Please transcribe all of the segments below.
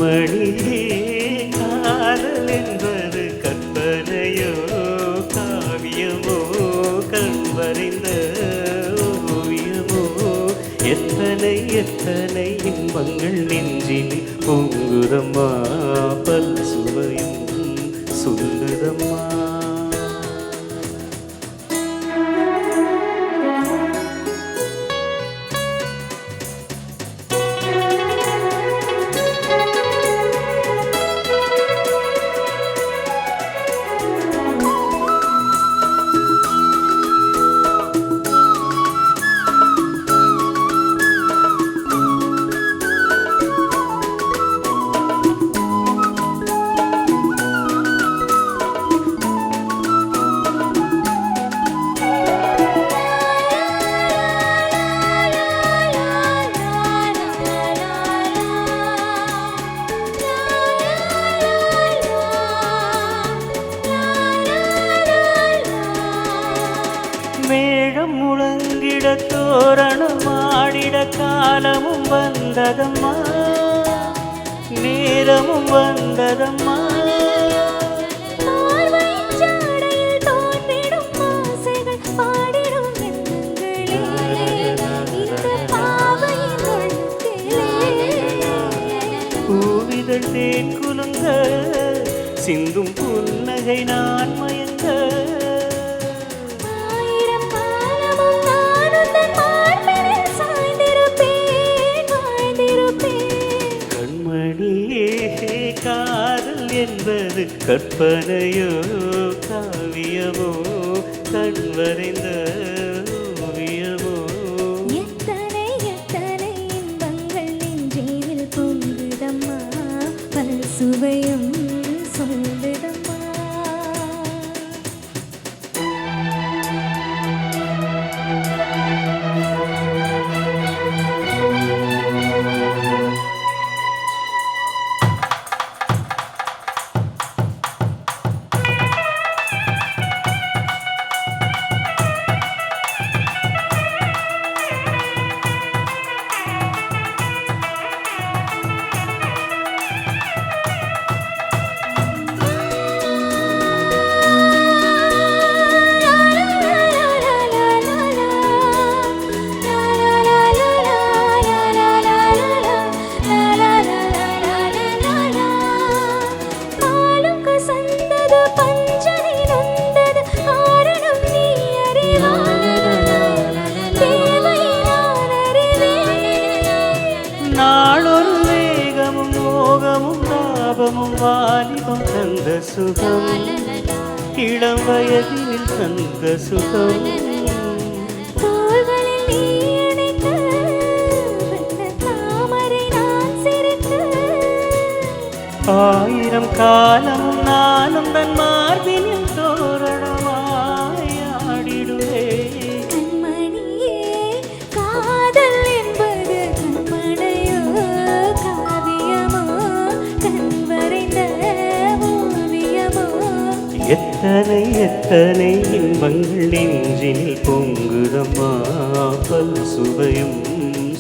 கண்மணியே காதல் என்பது கற்பனையோ காவியமோ கண்வரைந்த ஓவியமோ எத்தனை எத்தனை இன்பங்கள் நெஞ்சில் பொங்குதம்மா பல் சுவையும் சொல்லுதம்மா. மேகம் முழங்கிட தோரணம் ஆடிட காலமும் வந்ததம்மா நேரமும் வந்ததம்மா. பூவிதழ் தேன் குலுங்க சிந்தும் புன்னகை நான் மயங்க காதல் என்பது கற்பனையோ காவியமோ கண்வரைந்த ஓவியமோ எத்தனை எத்தனை இன்பங்கள் நெஞ்சில் பொங்குதம்மா பல் சுவையும் சொல்லுதம்மா. நாளொரு வேகமும் மோகமும் தாபமும் வாலிபம் தந்த சுகம் இளம் வயதில் தந்த சுகம் ஆயிரம் காலமும் நானும் தன் மார்பினில் தோரணமாய் ஆடிடுவே. கண்மணியே காதல் என்பது கற்பனையோ காவியமோ கண்வரைந்த ஓவியமோ எத்தனை எத்தனை இன்பங்கள் நெஞ்சில் பொங்குதம்மா பல் சுவையும்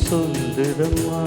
சொல்லுதம்மா.